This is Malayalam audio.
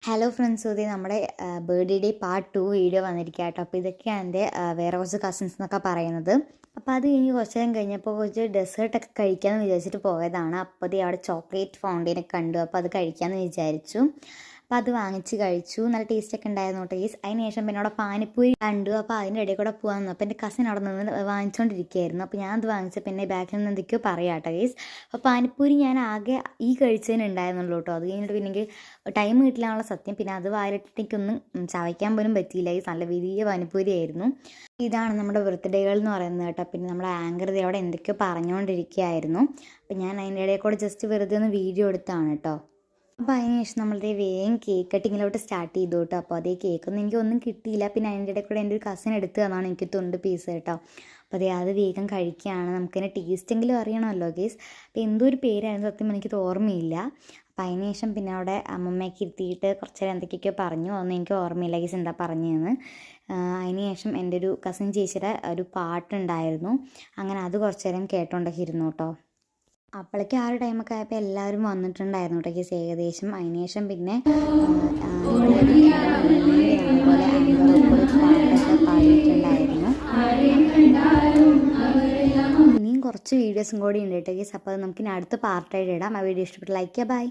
ഹലോ ഫ്രണ്ട്സ്, ഇത് നമ്മുടെ ബർത്ത്ഡേ പാർട്ട് 2 വീഡിയോ വന്നിരിക്കുക കേട്ടോ. അപ്പോൾ ഇതൊക്കെയാണ് എൻ്റെ വേറെ കുറച്ച് കസിൻസ് എന്നൊക്കെ പറയുന്നത്. അപ്പോൾ അത് കഴിഞ്ഞ് കുറച്ച് നേരം കഴിഞ്ഞപ്പോൾ കുറച്ച് ഡെസേർട്ടൊക്കെ കഴിക്കാമെന്ന് വിചാരിച്ചിട്ട് പോയതാണ്. അപ്പോൾ അത് അവിടെ ചോക്ലേറ്റ് ഫൗണ്ടൈനൊക്കെ കണ്ടു. അപ്പോൾ അത് കഴിക്കാമെന്ന് വിചാരിച്ചു. അപ്പോൾ അത് വാങ്ങിച്ച് കഴിച്ചു. നല്ല ടേസ്റ്റൊക്കെ ഉണ്ടായിരുന്നു ടേസ്റ്റ്. അതിന് ശേഷം പിന്നെ അവിടെ പാനിപ്പൂരി കണ്ടു. അപ്പോൾ അതിൻ്റെ ഇടയിൽ കൂടെ പോകാൻ നിന്നു. അപ്പോൾ എൻ്റെ കസിൻ അവിടെ നിന്ന് വാങ്ങിച്ചുകൊണ്ടിരിക്കുകയായിരുന്നു. അപ്പോൾ ഞാൻ അത് വാങ്ങിച്ചപ്പോൾ പിന്നെ ബാക്കിൽ നിന്ന് എന്തൊക്കെയോ പറയാം കേട്ടോ ഗൈസ്. അപ്പോൾ പാനിപ്പൂരി ഞാൻ ആകെ കഴിച്ചതിന് ഉണ്ടായിരുന്നുള്ളൂ കേട്ടോ. അത് കഴിഞ്ഞിട്ട് പിന്നെ എനിക്ക് ടൈം കിട്ടില്ലാന്നുള്ള സത്യം. പിന്നെ അത് വായിലിട്ടിട്ട് എനിക്കൊന്നും ചവയ്ക്കാൻ പോലും പറ്റിയില്ല. ഈ നല്ല വലിയ പാനിപ്പൂരി ആയിരുന്നു. ഇതാണ് നമ്മുടെ ബർത്ത്ഡേകൾ എന്ന് പറയുന്നത് കേട്ടോ. പിന്നെ നമ്മുടെ ആങ്കർ അവിടെ എന്തൊക്കെയോ പറഞ്ഞുകൊണ്ടിരിക്കുകയായിരുന്നു. അപ്പോൾ ഞാൻ അതിൻ്റെ ഇടയിൽ കൂടെ ജസ്റ്റ് വെറുതെ ഒന്ന് വീഡിയോ എടുത്താണ് കേട്ടോ. അപ്പോൾ അതിന് ശേഷം നമ്മളുടെ വേഗം കേക്ക് കട്ടിങ്ങിലോട്ട് സ്റ്റാർട്ട് ചെയ്തു കേട്ടോ. അപ്പോൾ അതേ കേക്കൊന്നും എനിക്കൊന്നും കിട്ടിയില്ല. പിന്നെ അതിൻ്റെ ഇടയിൽ കൂടെ എൻ്റെ ഒരു കസിൻ എടുത്ത് തന്നാണ് എനിക്ക് തുണ്ട് പീസ് കേട്ടോ. അപ്പോൾ അത് വേഗം കഴിക്കുകയാണ്. നമുക്കതിൻ്റെ ടേസ്റ്റെങ്കിലും അറിയണമല്ലോ ഗേസ്. അപ്പോൾ എന്തോ ഒരു പേരായിരുന്നു, സത്യം എനിക്കത് ഓർമ്മയില്ല. അപ്പോൾ അതിന് ശേഷം പിന്നെ അവിടെ അമ്മമ്മയൊക്കെ ഇരുത്തിയിട്ട് കുറച്ച് നേരം എന്തൊക്കെയൊക്കെ പറഞ്ഞു. ഒന്നും എനിക്ക് ഓർമ്മയില്ല ഗേസ് എന്താ പറഞ്ഞതെന്ന്. അതിന് ശേഷം എൻ്റെ ഒരു കസിൻ ചേച്ചിയുടെ ഒരു പാട്ടുണ്ടായിരുന്നു. അങ്ങനെ അത് കുറച്ച് നേരം കേട്ടോണ്ടൊക്കെ ഇരുന്നു കേട്ടോ. അപ്പോഴേക്കും ആ ഒരു ടൈമൊക്കെ ആയപ്പോൾ എല്ലാവരും വന്നിട്ടുണ്ടായിരുന്നു കേട്ടോ ഗേസ് ഏകദേശം. അതിന് ശേഷം പിന്നെ അതുപോലെ പാട്ടൊക്കെ പാടിയിട്ടുണ്ടായിരുന്നു. ഇനിയും കുറച്ച് വീഡിയോസും കൂടി ഉണ്ട് കേട്ടോ ഗേസ്. അപ്പോൾ അത് നമുക്ക് ഇനി അടുത്ത പാർട്ടായിട്ട് ഇടാം. ആ വീഡിയോ ഇഷ്ടപ്പെട്ട് ലൈക്ക് ചെയ്യുക. ബൈ.